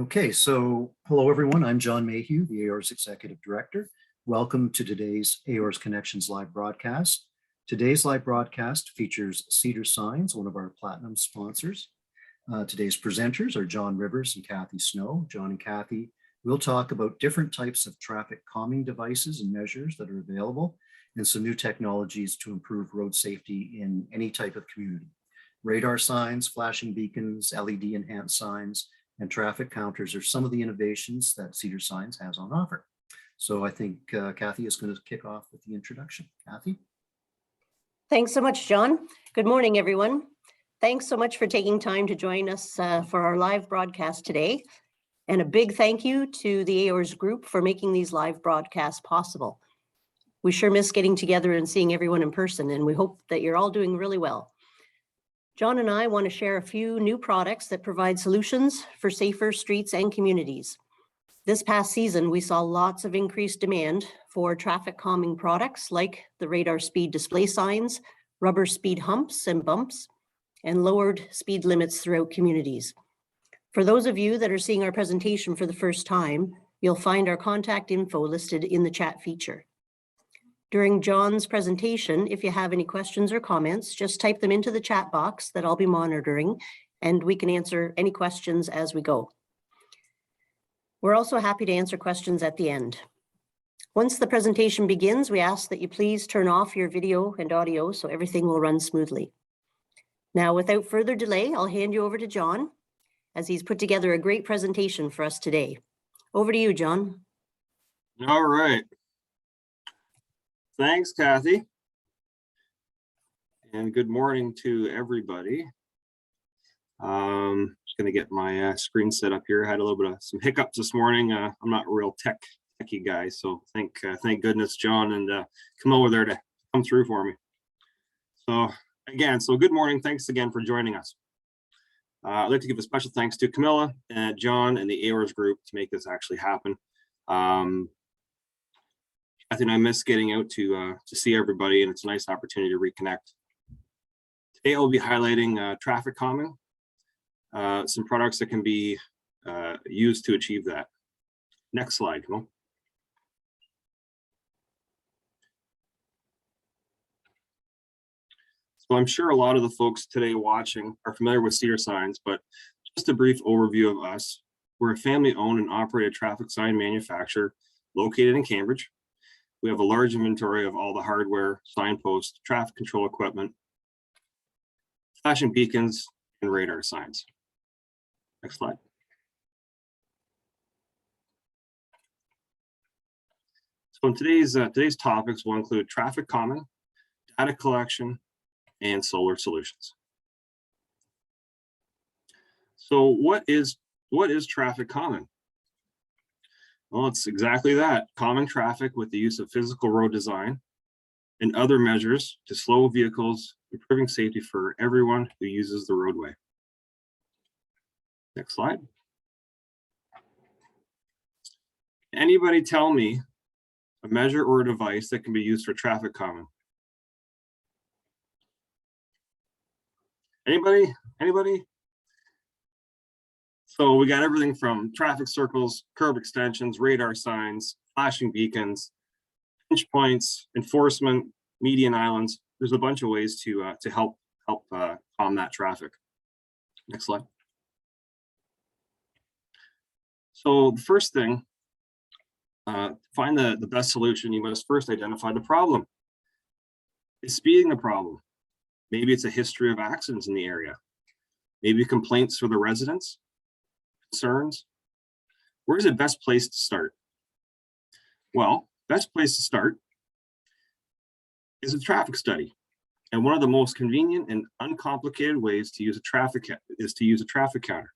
Okay, so hello everyone. I'm John Mayhew, the AORS Executive Director. Welcome to today's AORS Connections live broadcast. Today's live broadcast features Cedar Signs, one of our platinum sponsors. Today's presenters are John Rivers and Kathy Snow. John and Kathy will talk about different types of traffic calming devices and measures that are available and some new technologies to improve road safety in any type of community. Radar signs, flashing beacons, LED enhanced signs, and traffic counters are some of the innovations that Cedar Signs has on offer. So I think Kathy is going to kick off with the introduction. Kathy? Thanks so much, John. Good morning, everyone. Thanks so much for taking time to join us for our live broadcast today. And a big thank you to the AORS group for making these live broadcasts possible. We sure miss getting together and seeing everyone in person, and we hope that you're all doing really well. John and I want to share a few new products that provide solutions for safer streets and communities. This past season, we saw lots of increased demand for traffic calming products like the radar speed display signs, rubber speed humps and bumps, and lowered speed limits throughout communities. For those of you that are seeing our presentation for the first time, you'll find our contact info listed in the chat feature. During John's presentation, if you have any questions or comments, just type them into the chat box that I'll be monitoring, and we can answer any questions as we go. We're also happy to answer questions at the end. Once the presentation begins, we ask that you please turn off your video and audio so everything will run smoothly. Now, without further delay, I'll hand you over to John as he's put together a great presentation for us today. Over to you, John. All right. Thanks, Kathy. And good morning to everybody. Just going to get my screen set up here. I had a little bit of some hiccups this morning. I'm not a real techie guy, so thank goodness John and Camilla were there to come through for me. So good morning. Thanks again for joining us. I'd like to give a special thanks to Camilla and John and the AORS group to make this actually happen. I think I miss getting out to see everybody, and it's a nice opportunity to reconnect. Today I'll be highlighting traffic calming, some products that can be used to achieve that. Next slide, come on. So I'm sure a lot of the folks today watching are familiar with Cedar Signs, but just a brief overview of us. We're a family-owned and operated traffic sign manufacturer located in Cambridge. We have a large inventory of all the hardware, signposts, traffic control equipment, flashing beacons, and radar signs. Next slide. So in today's topics will include traffic calming, data collection, and solar solutions. So what is traffic calming? Well, it's exactly that, calming traffic with the use of physical road design and other measures to slow vehicles, improving safety for everyone who uses the roadway. Next slide. Anybody tell me a measure or a device that can be used for traffic calming? Anybody? So we got everything from traffic circles, curb extensions, radar signs, flashing beacons, pinch points, enforcement, median islands. There's a bunch of ways to help calm that traffic. Next slide. So the first thing, to find the best solution, you must first identify the problem. Is speeding the problem? Maybe it's a history of accidents in the area. Maybe complaints for the residents. Concerns. Where's the best place to start? Well, best place to start is a traffic study. And one of the most convenient and uncomplicated ways to use a traffic counter.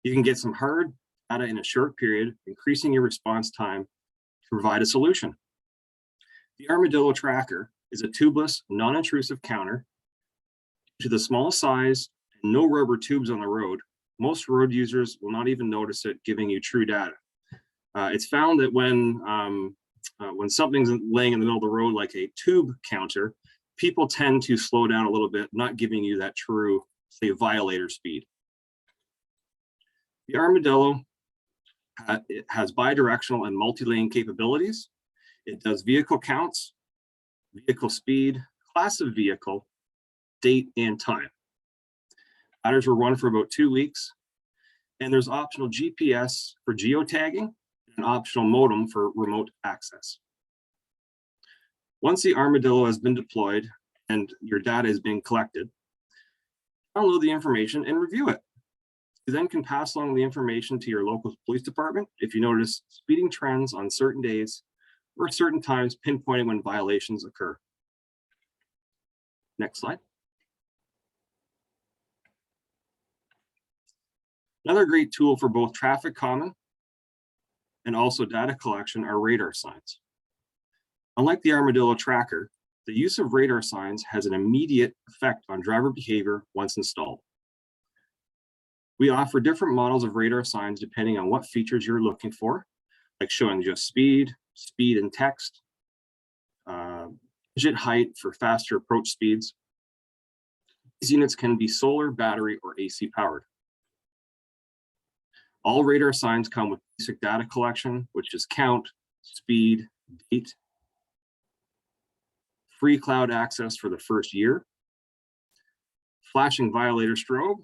You can get some hard data in a short period, increasing your response time to provide a solution. The armadillo tracker is a tubeless, non-intrusive counter. Due to the small size and no rubber tubes on the road, most road users will not even notice it giving you true data. It's found that when something's laying in the middle of the road like a tube counter, people tend to slow down a little bit, not giving you that true, say, violator speed. The Armadillo it has bidirectional and multi-lane capabilities. It does vehicle counts, vehicle speed, class of vehicle, date, and time. Ladders will run for about 2 weeks, and there's optional GPS for geotagging and optional modem for remote access. Once the Armadillo has been deployed and your data is being collected, download the information and review it. You then can pass along the information to your local police department if you notice speeding trends on certain days or certain times, pinpointing when violations occur. Next slide. Another great tool for both traffic calming and also data collection are radar signs. Unlike the Armadillo tracker, the use of radar signs has an immediate effect on driver behavior once installed. We offer different models of radar signs depending on what features you're looking for, like showing just speed and text, digit height for faster approach speeds. These units can be solar, battery, or AC powered. All radar signs come with basic data collection, which is count, speed, date, free cloud access for the first year, flashing violator strobe,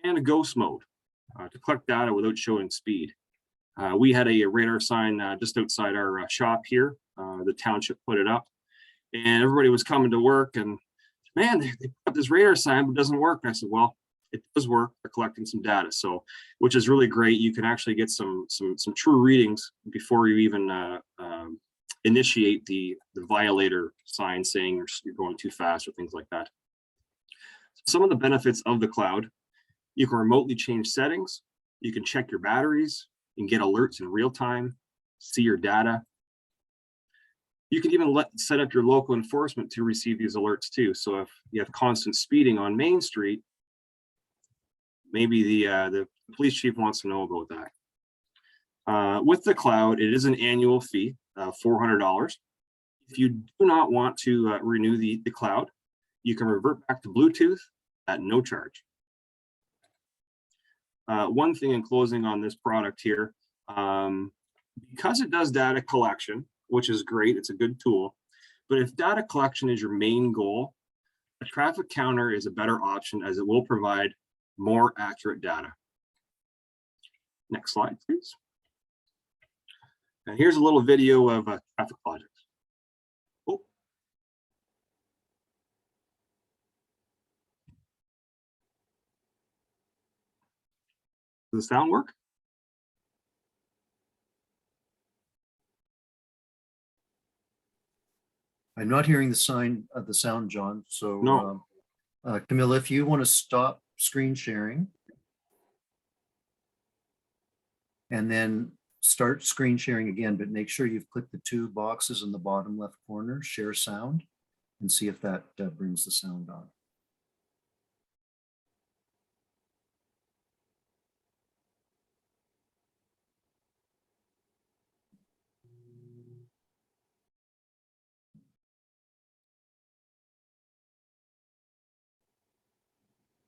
and a ghost mode to collect data without showing speed. We had a radar sign just outside our shop here. The township put it up, and everybody was coming to work, and man, they put up this radar sign, but it doesn't work. And I said, well, it does work. They're collecting some data, so which is really great. You can actually get some true readings before you even initiate the violator sign saying you're going too fast or things like that. Some of the benefits of the cloud: you can remotely change settings, you can check your batteries, you can get alerts in real time, see your data. You can even set up your local enforcement to receive these alerts too. So if you have constant speeding on Main Street, maybe the police chief wants to know about that. With the cloud, it is an annual fee, $400. If you do not want to renew the cloud, you can revert back to Bluetooth at no charge. One thing in closing on this product here, because it does data collection, which is great, it's a good tool, but if data collection is your main goal, a traffic counter is a better option as it will provide more accurate data. Next slide, please. And here's a little video of a traffic project. Oh. Does the sound work? I'm not hearing the sound, John. So No. Camilla, if you want to stop screen sharing and then start screen sharing again, but make sure you've clicked the 2 boxes in the bottom left corner, share sound, and see if that brings the sound on.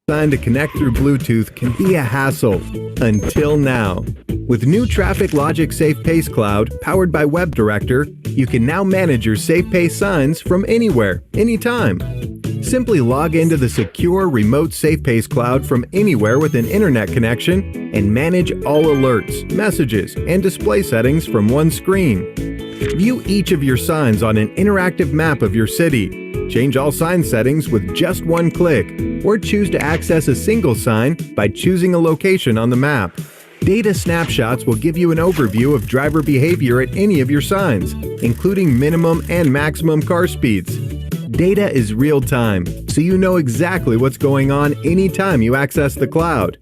Trying to connect through Bluetooth can be a hassle, until now. With new Traffic Logic Safe Pace Cloud, powered by WebDirector, you can now manage your Safe Pace signs from anywhere, anytime. Simply log into the secure remote Safe Pace Cloud from anywhere with an internet connection and manage all alerts, messages, and display settings from one screen. View each of your signs on an interactive map of your city. Change all sign settings with just one click, or choose to access a single sign by choosing a location on the map. Data snapshots will give you an overview of driver behavior at any of your signs, including minimum and maximum car speeds. Data is real time, so you know exactly what's going on anytime you access the cloud.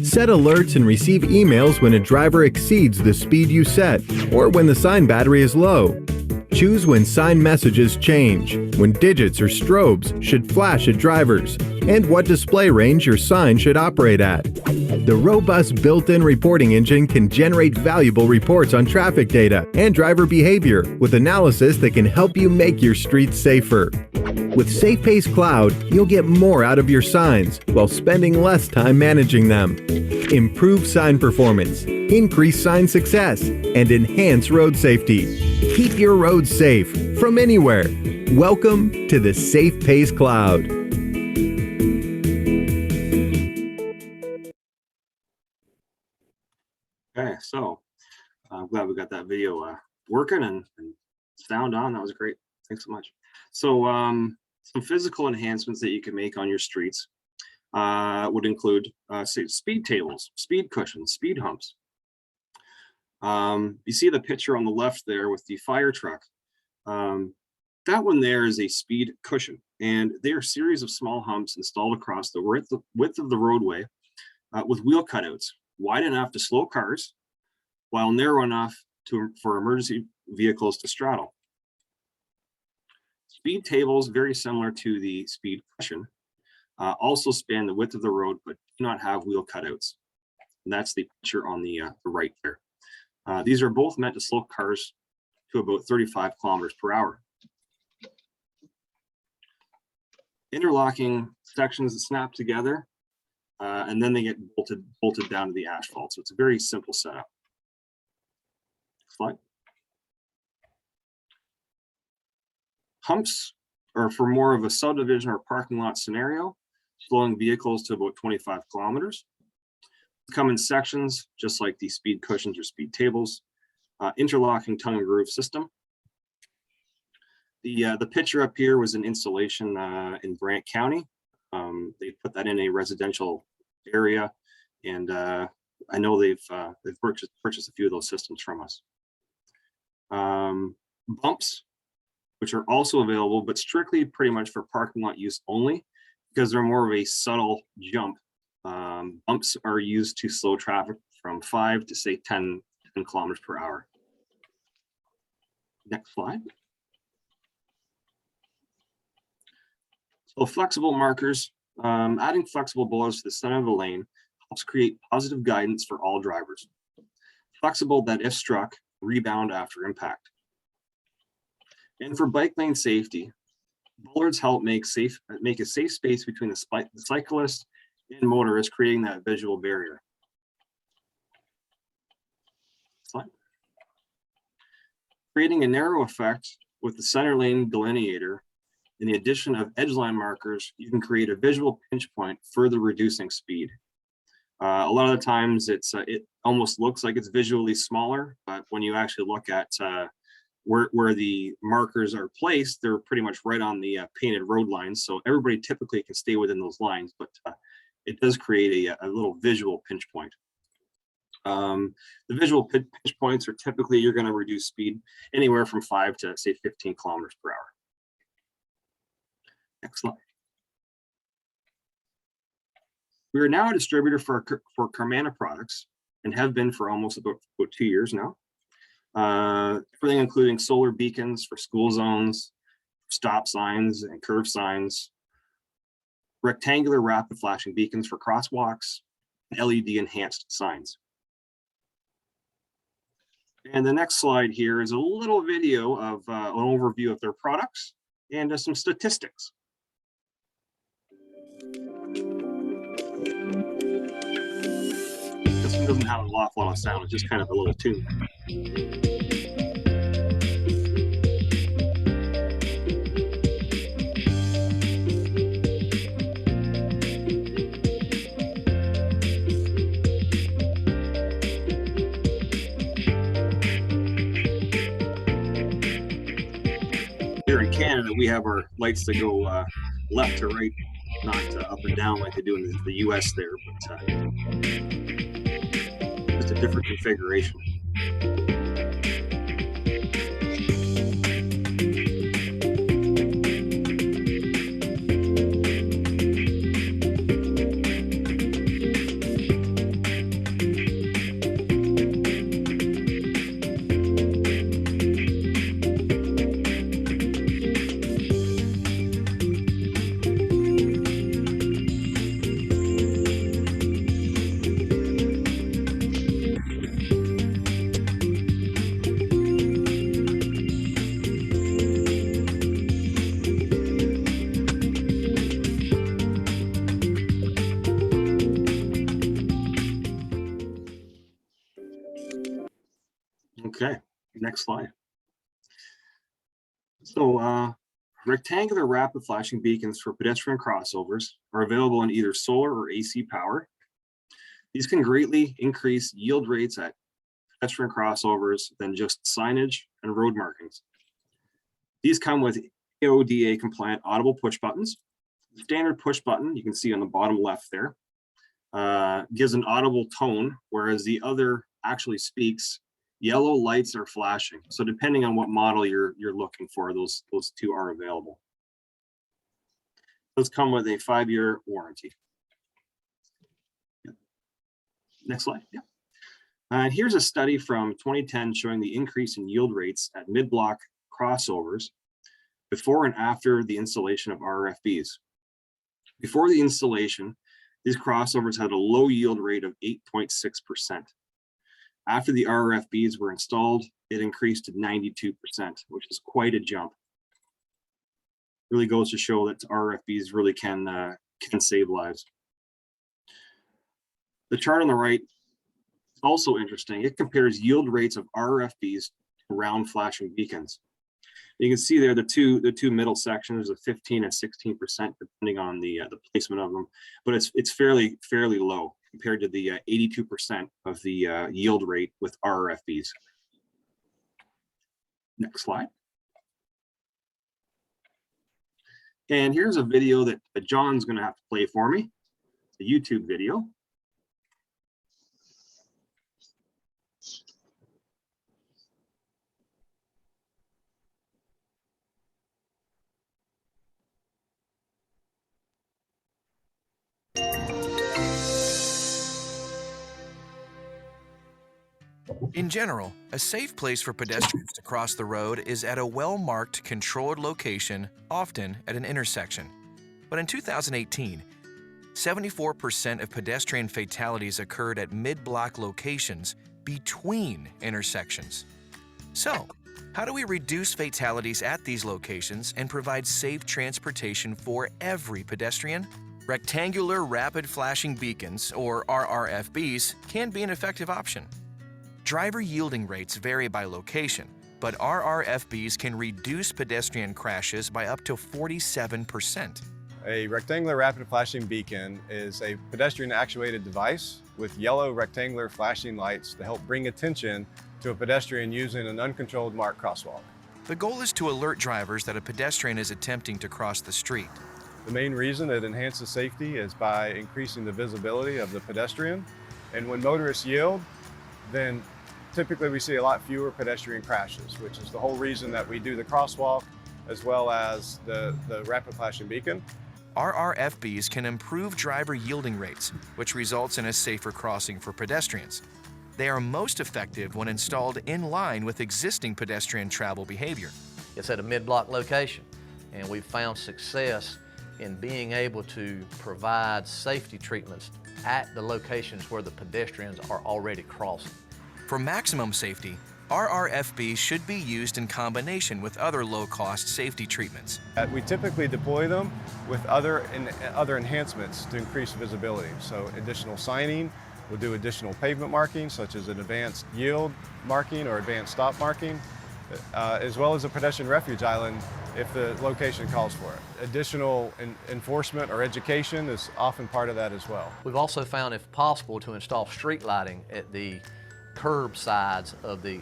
Set alerts and receive emails when a driver exceeds the speed you set, or when the sign battery is low. Choose when sign messages change, when digits or strobes should flash at drivers, and what display range your sign should operate at. The robust built-in reporting engine can generate valuable reports on traffic data and driver behavior with analysis that can help you make your streets safer. With SafePace Cloud, you'll get more out of your signs while spending less time managing them. Improve sign performance, increase sign success, and enhance road safety. Keep your roads safe from anywhere. Welcome to the SafePace Cloud. Okay, so I'm glad we got that video working and sound on. That was great. Thanks so much. So some physical enhancements that you can make on your streets would include speed tables, speed cushions, speed humps. You see the picture on the left there with the fire truck. That one there is a speed cushion, and they are a series of small humps installed across the width of the roadway with wheel cutouts, wide enough to slow cars, while narrow enough for emergency vehicles to straddle. Speed tables, very similar to the speed cushion, also span the width of the road, but do not have wheel cutouts. And that's the picture on the right there. These are both meant to slow cars to about 35 kilometers per hour. Interlocking sections that snap together, and then they get bolted down to the asphalt. So it's a very simple setup. Slide. Humps are for more of a subdivision or parking lot scenario, slowing vehicles to about 25 kilometers. Come in sections, just like the speed cushions or speed tables. Interlocking tongue and groove system. The picture up here was an installation in Brant County. They put that in a residential area, and I know they've purchased a few of those systems from us. Bumps, which are also available, but strictly pretty much for parking lot use only, because they're more of a subtle jump. Bumps are used to slow traffic from 5 to say 10 kilometers per hour. Next slide. So flexible markers, adding flexible bullets to the center of the lane helps create positive guidance for all drivers. Flexible that if struck, rebound after impact. And for bike lane safety, bollards help make a safe space between the cyclist and motorist, creating that visual barrier. Slide. Creating a narrow effect with the center lane delineator and the addition of edge line markers, you can create a visual pinch point, further reducing speed. A lot of the times it almost looks like it's visually smaller, but when you actually look at where the markers are placed, they're pretty much right on the painted road lines. So everybody typically can stay within those lines, but it does create a little visual pinch point. The visual pinch points are typically, you're going to reduce speed anywhere from 5 to say 15 kilometers per hour. Next slide. We are now a distributor for Carmanah products and have been for almost about 2 years now. Everything including solar beacons for school zones, stop signs and curve signs, rectangular rapid flashing beacons for crosswalks, and LED enhanced signs. And the next slide here is a little video of an overview of their products and some statistics. This one doesn't have an awful lot of sound, it's just kind of a little tune. Here in Canada, we have our lights that go left to right, not up and down like they do in the US there, but just a different configuration. Okay, next slide. So rectangular rapid flashing beacons for pedestrian crossovers are available in either solar or AC power. These can greatly increase yield rates at pedestrian crossovers than just signage and road markings. These come with AODA compliant audible push buttons. The standard push button, you can see on the bottom left there, gives an audible tone, whereas the other actually speaks. Yellow lights are flashing. So depending on what model you're looking for, those two are available. Those come with a 5-year warranty. Next slide. Yeah. And here's a study from 2010 showing the increase in yield rates at mid-block crossovers before and after the installation of RRFBs. Before the installation, these crossovers had a low yield rate of 8.6%. After the RRFBs were installed, it increased to 92%, which is quite a jump. Really goes to show that RRFBs really can save lives. The chart on the right is also interesting. It compares yield rates of RRFBs to round flashing beacons. You can see there the two middle sections of 15 and 16%, depending on the placement of them, but it's fairly low compared to the 82% of the yield rate with RRFBs. Next slide. And here's a video that John's going to have to play for me. It's a YouTube video. In general, a safe place for pedestrians to cross the road is at a well-marked, controlled location, often at an intersection. But in 2018, 74% of pedestrian fatalities occurred at mid-block locations between intersections. So, how do we reduce fatalities at these locations and provide safe transportation for every pedestrian? Rectangular rapid flashing beacons, or RRFBs, can be an effective option. Driver yielding rates vary by location, but RRFBs can reduce pedestrian crashes by up to 47%. A rectangular rapid flashing beacon is a pedestrian actuated device with yellow rectangular flashing lights to help bring attention to a pedestrian using an uncontrolled marked crosswalk. The goal is to alert drivers that a pedestrian is attempting to cross the street. The main reason it enhances safety is by increasing the visibility of the pedestrian. And when motorists yield, then typically we see a lot fewer pedestrian crashes, which is the whole reason that we do the crosswalk as well as the rapid flashing beacon. RRFBs can improve driver yielding rates, which results in a safer crossing for pedestrians. They are most effective when installed in line with existing pedestrian travel behavior. It's at a mid-block location, and we've found success in being able to provide safety treatments at the locations where the pedestrians are already crossing. For maximum safety, RRFBs should be used in combination with other low-cost safety treatments. We typically deploy them with other enhancements to increase visibility. So additional signing, we'll do additional pavement marking, such as an advanced yield marking or advanced stop marking, as well as a pedestrian refuge island if the location calls for it. Additional enforcement or education is often part of that as well. We've also found, if possible, to install street lighting at the curb sides of the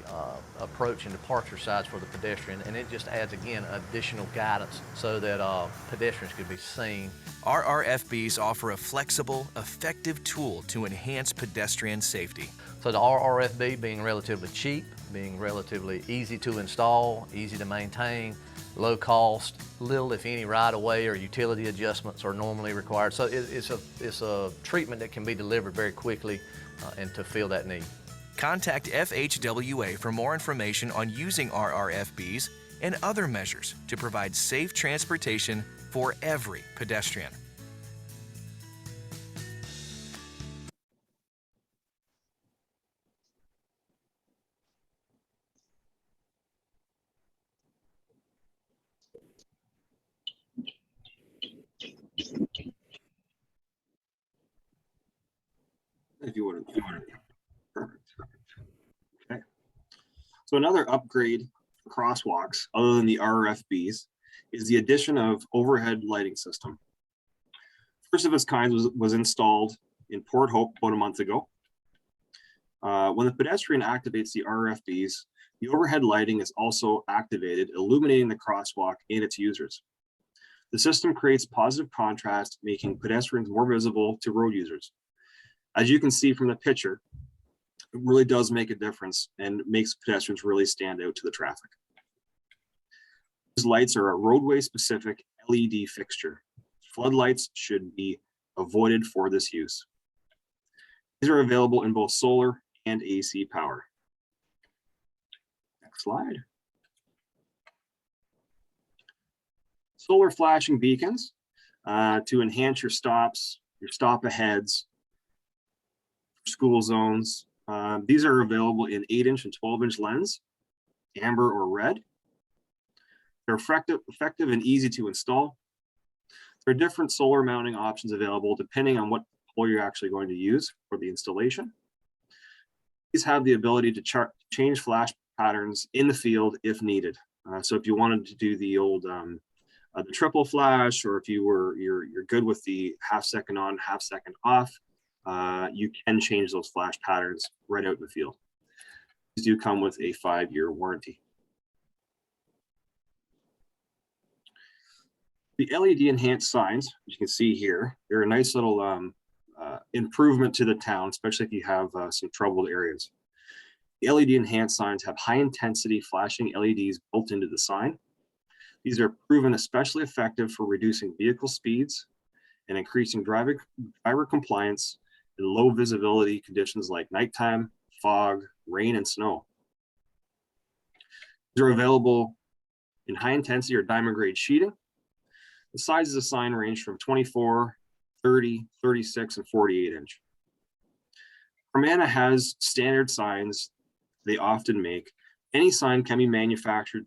approach and departure sides for the pedestrian, and it just adds, again, additional guidance so that pedestrians can be seen. RRFBs offer a flexible, effective tool to enhance pedestrian safety. So the RRFB being relatively cheap, being relatively easy to install, easy to maintain, low cost, little if any right-of-way or utility adjustments are normally required. So it's a treatment that can be delivered very quickly and to fill that need. Contact FHWA for more information on using RRFBs and other measures to provide safe transportation for every pedestrian. If you want to. Perfect. Okay. So another upgrade for crosswalks, other than the RFBs, is the addition of overhead lighting system. First of its kind was installed in Port Hope about a month ago. When the pedestrian activates the RFBs, the overhead lighting is also activated, illuminating the crosswalk and its users. The system creates positive contrast, making pedestrians more visible to road users. As you can see from the picture, it really does make a difference and makes pedestrians really stand out to the traffic. These lights are a roadway-specific LED fixture. Floodlights should be avoided for this use. These are available in both solar and AC power. Next slide. Solar flashing beacons to enhance your stops, your stop aheads, school zones. These are available in 8-inch and 12-inch lens, amber or red. They're effective and easy to install. There are different solar mounting options available depending on what pole you're actually going to use for the installation. These have the ability to change flash patterns in the field if needed. So if you wanted to do the old the triple flash, or if you're good with the half-second on, half-second off, you can change those flash patterns right out in the field. These do come with a 5-year warranty. The LED enhanced signs, as you can see here, they're a nice little improvement to the town, especially if you have some troubled areas. The LED enhanced signs have high intensity flashing LEDs built into the sign. These are proven especially effective for reducing vehicle speeds and increasing driver compliance in low visibility conditions like nighttime, fog, rain, and snow. These are available in high intensity or diamond grade sheeting. The sizes of the sign range from 24, 30, 36, and 48 inch. Carmanah has standard signs they often make. Any sign can be manufactured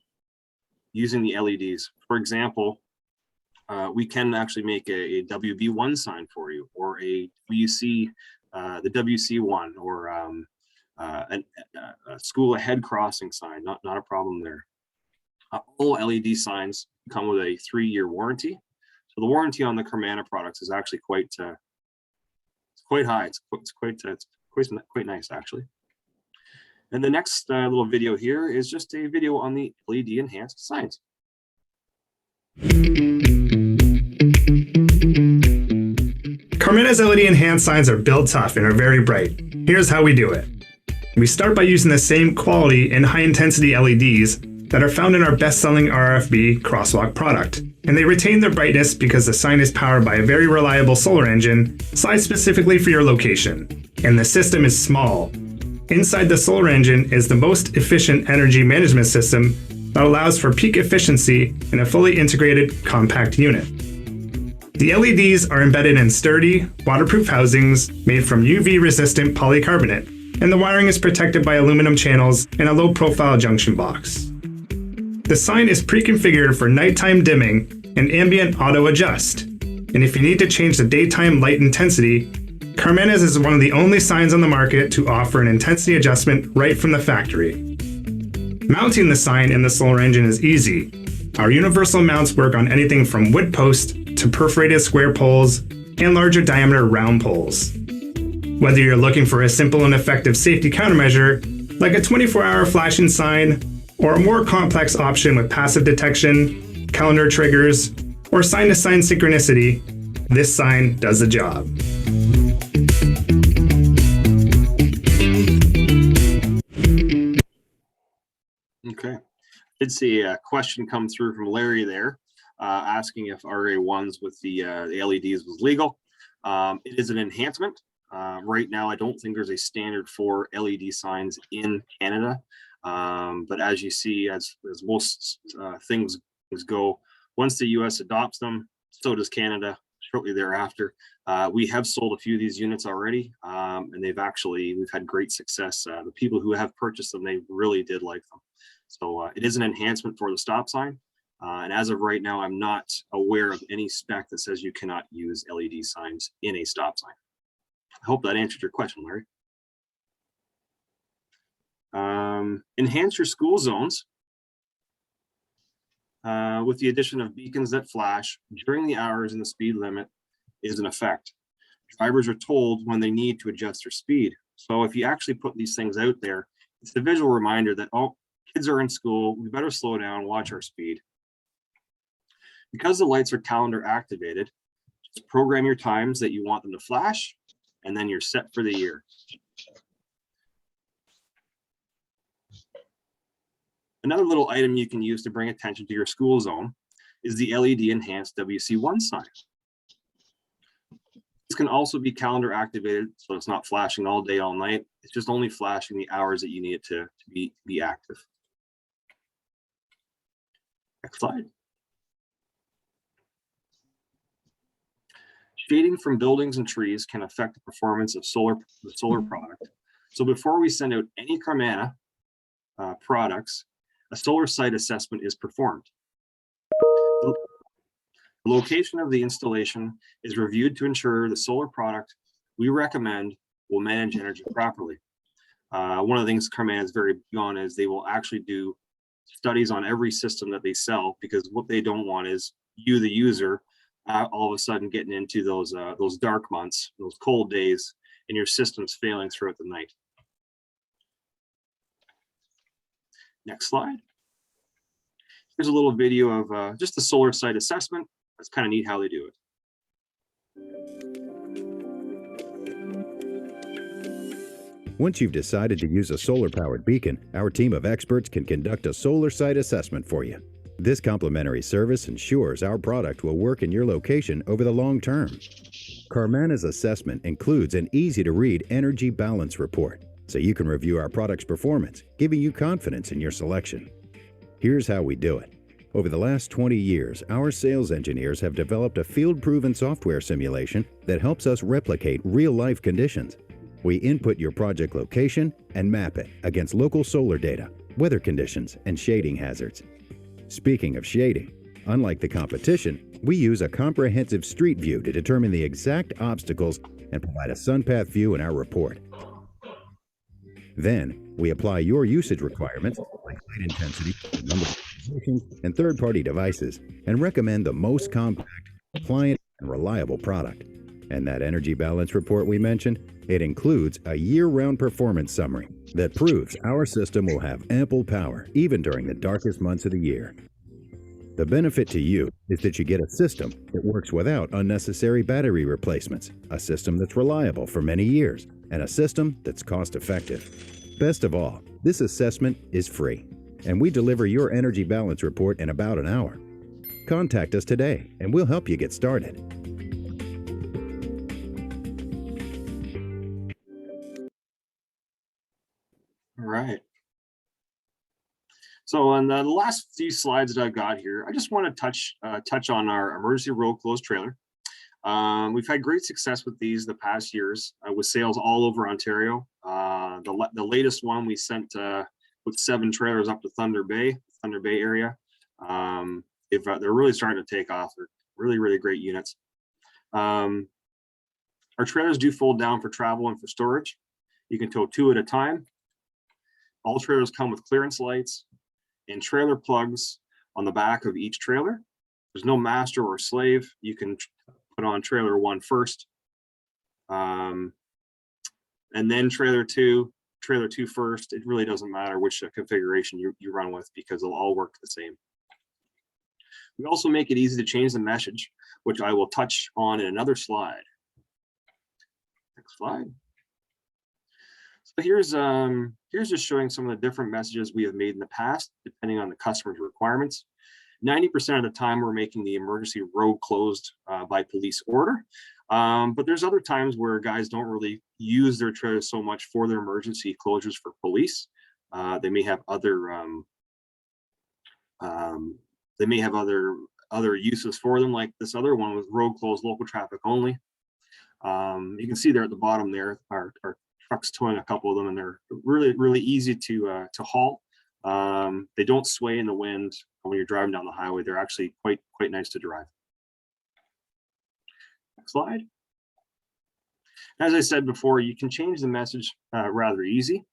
using the LEDs. For example, we can actually make a WB1 sign for you, or a WC, the WC1, or a school ahead crossing sign. Not a problem there. All LED signs come with a 3-year warranty. So the warranty on the Carmanah products is actually quite high. It's quite nice actually. And the next little video here is just a video on the LED enhanced signs. Carmanah's LED enhanced signs are built tough and are very bright. Here's how we do it. We start by using the same quality and high intensity LEDs that are found in our best-selling RFB crosswalk product. And they retain their brightness because the sign is powered by a very reliable solar engine sized specifically for your location. And the system is small. Inside the solar engine is the most efficient energy management system that allows for peak efficiency in a fully integrated compact unit. The LEDs are embedded in sturdy, waterproof housings made from UV-resistant polycarbonate, and the wiring is protected by aluminum channels and a low-profile junction box. The sign is pre-configured for nighttime dimming and ambient auto adjust. And if you need to change the daytime light intensity, Carmanah's is one of the only signs on the market to offer an intensity adjustment right from the factory. Mounting the sign in the solar engine is easy. Our universal mounts work on anything from wood post to perforated square poles and larger diameter round poles. Whether you're looking for a simple and effective safety countermeasure, like a 24-hour flashing sign, or a more complex option with passive detection, calendar triggers, or sign-to-sign synchronicity, this sign does the job. Okay, did see a question come through from Larry there, asking if RA1s with the LEDs was legal. It is an enhancement. Right now, I don't think there's a standard for LED signs in Canada. But as you see, as most things go, once the US adopts them, so does Canada shortly thereafter. We have sold a few of these units already, and we've had great success. The people who have purchased them, they really did like them. So it is an enhancement for the stop sign. And as of right now, I'm not aware of any spec that says you cannot use LED signs in a stop sign. I hope that answered your question, Larry. Enhance your school zones with the addition of beacons that flash during the hours and the speed limit is in effect. Drivers are told when they need to adjust their speed. So if you actually put these things out there, it's a visual reminder that, oh, kids are in school, we better slow down, watch our speed. Because the lights are calendar activated, just program your times that you want them to flash, and then you're set for the year. Another little item you can use to bring attention to your school zone is the LED enhanced WC1 sign. This can also be calendar activated, so it's not flashing all day, all night. It's just only flashing the hours that you need it to be active. Next slide. Shading from buildings and trees can affect the performance of the solar product. So before we send out any Carmanah products, a solar site assessment is performed. The location of the installation is reviewed to ensure the solar product we recommend will manage energy properly. One of the things Carmanah is very big on is they will actually do studies on every system that they sell, because what they don't want is you, the user, all of a sudden getting into those dark months, those cold days, and your system's failing throughout the night. Next slide. Here's a little video of just the solar site assessment. That's kind of neat how they do it. Once you've decided to use a solar-powered beacon, our team of experts can conduct a solar site assessment for you. This complimentary service ensures our product will work in your location over the long term. Carmanah's assessment includes an easy-to-read energy balance report, so you can review our product's performance, giving you confidence in your selection. Here's how we do it. Over the last 20 years, our sales engineers have developed a field-proven software simulation that helps us replicate real-life conditions. We input your project location and map it against local solar data, weather conditions, and shading hazards. Speaking of shading, unlike the competition, we use a comprehensive street view to determine the exact obstacles and provide a sunpath view in our report. Then, we apply your usage requirements, like light intensity, number of positions, and third-party devices, and recommend the most compact, compliant, and reliable product. And that energy balance report we mentioned, it includes a year-round performance summary that proves our system will have ample power even during the darkest months of the year. The benefit to you is that you get a system that works without unnecessary battery replacements, a system that's reliable for many years, and a system that's cost-effective. Best of all, this assessment is free, and we deliver your energy balance report in about an hour. Contact us today, and we'll help you get started. All right. So on the last few slides that I've got here, I just want to touch on our emergency road closed trailer. We've had great success with these the past years with sales all over Ontario. The latest one we sent with 7 trailers up to Thunder Bay area. They're really starting to take off. They're really, really great units. Our trailers do fold down for travel and for storage. You can tow 2 at a time. All trailers come with clearance lights and trailer plugs on the back of each trailer. There's no master or slave. You can put on trailer 1 first, and then trailer 2 first. It really doesn't matter which configuration you run with, because they'll all work the same. We also make it easy to change the message, which I will touch on in another slide. Next slide. So here's just showing some of the different messages we have made in the past, depending on the customer's requirements. 90% of the time, we're making the emergency road closed by police order. But there's other times where guys don't really use their trailers so much for their emergency closures for police. They may have other other uses for them, like this other one was road closed, local traffic only. You can see there at the bottom there, our trucks towing a couple of them, and they're really, really easy to haul. They don't sway in the wind when you're driving down the highway. They're actually quite nice to drive. Next slide. As I said before, you can change the message rather easy.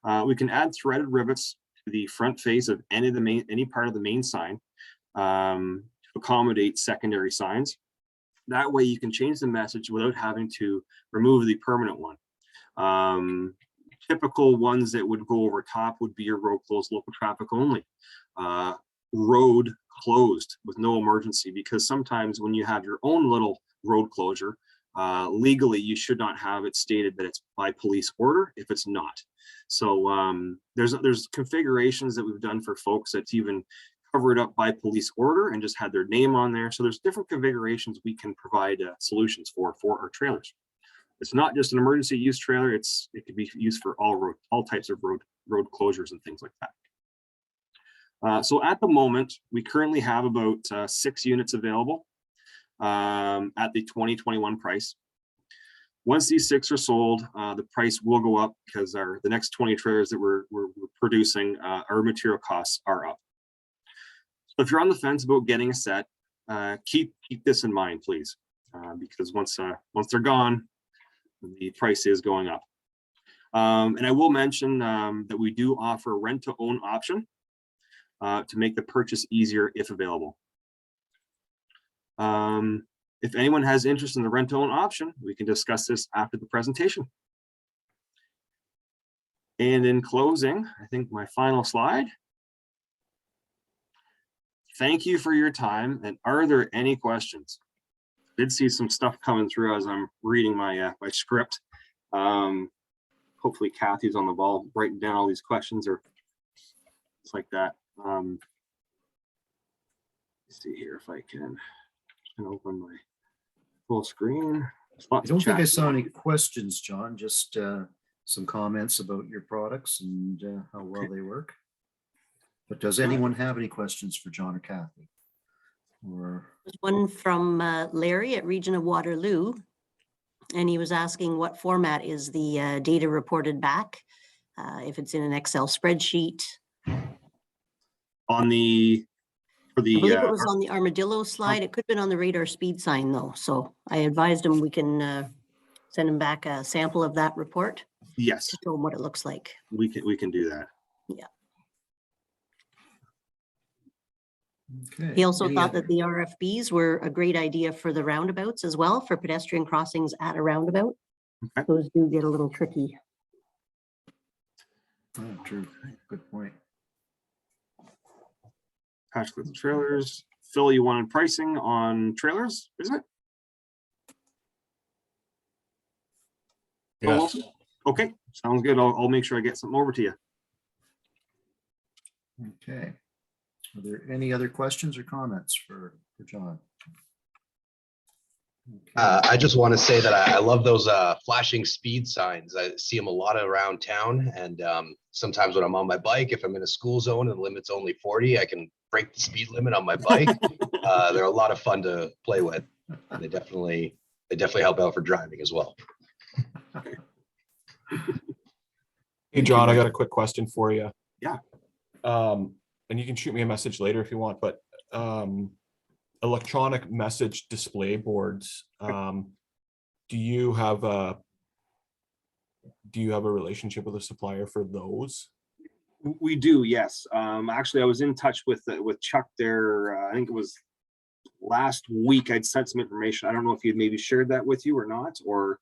We can add threaded rivets to the front face of any part of the main sign to accommodate secondary signs. That way you can change the message without having to remove the permanent one. Typical ones that would go over top would be your road closed, local traffic only, road closed with no emergency, because sometimes when you have your own little road closure, legally you should not have it stated that it's by police order if it's not. So there's configurations that we've done for folks that's even covered up by police order and just had their name on there. So there's different configurations we can provide solutions for our trailers. It's not just an emergency use trailer. It could be used for all types of road closures and things like that. So at the moment, we currently have about 6 units available at the 2021 price. Once these 6 are sold, the price will go up because the next 20 trailers that we're producing, our material costs are up. So if you're on the fence about getting a set, keep this in mind, please, because once they're gone, the price is going up. And I will mention that we do offer a rent-to-own option to make the purchase easier if available. If anyone has interest in the rent-to-own option, we can discuss this after the presentation. And in closing, I think my final slide. Thank you for your time. And are there any questions? I did see some stuff coming through as I'm reading my my script. Hopefully Kathy's on the ball writing down all these questions or it's like that. Let's see here if I can open my full screen. I don't think I saw any questions, John, just some comments about your products and how well they work. But does anyone have any questions for John or Kathy? Or There's one from Larry at Region of Waterloo, and he was asking what format is the data reported back, if it's in an Excel spreadsheet. For I believe it was on the armadillo slide. It could have been on the radar speed sign though. So I advised him we can send him back a sample of that report. Yes, To show him what it looks like. we can do that. Yeah. okay. He also Any thought other- that the RFBs were a great idea for the roundabouts as well, for pedestrian crossings at a roundabout. Okay. Those do get a little tricky. Oh, true. Good point. Patch with the trailers. Phil, you wanted pricing on trailers, isn't it? Yes. Okay, sounds good. I'll make sure I get something over to you. Okay. Are there any other questions or comments for John? Okay. I just want to say that I love those flashing speed signs. I see them a lot around town, and sometimes when I'm on my bike, if I'm in a school zone and the limit's only 40, I can break the speed limit on my bike. They're a lot of fun to play with. And they definitely help out for driving as well. Hey, John, I got a quick question for you. Yeah. And you can shoot me a message later if you want, but electronic message display boards, do you have a relationship with a supplier for those? We do, yes. Actually, I was in touch with Chuck there. I think it was last week. I'd sent some information. I don't know if he'd maybe shared that with you or not, or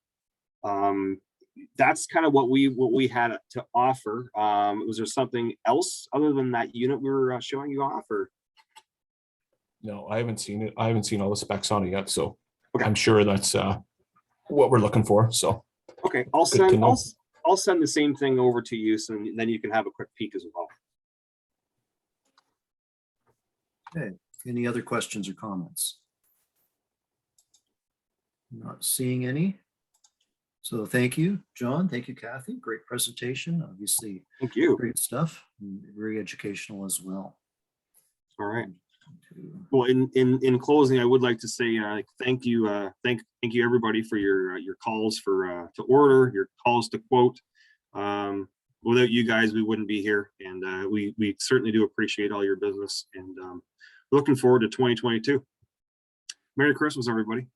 that's kind of what we had to offer. Was there something else other than that unit we were showing you off, or? No, I haven't seen it. I haven't seen all the specs on it yet, so Okay. I'm sure that's what we're looking for. So Okay, Good to know. I'll send the same thing over to you, so then you can have a quick peek as well. Okay. Any other questions or comments? Not seeing any. So thank you, John. Thank you, Kathy. Great presentation. Obviously, Thank you. great stuff. And very educational as well. All right. Well, in closing, I would like to say thank you, thank you everybody for your calls to order, your calls to quote. Without you guys, we wouldn't be here, and we certainly do appreciate all your business, and looking forward to 2022. Merry Christmas, everybody.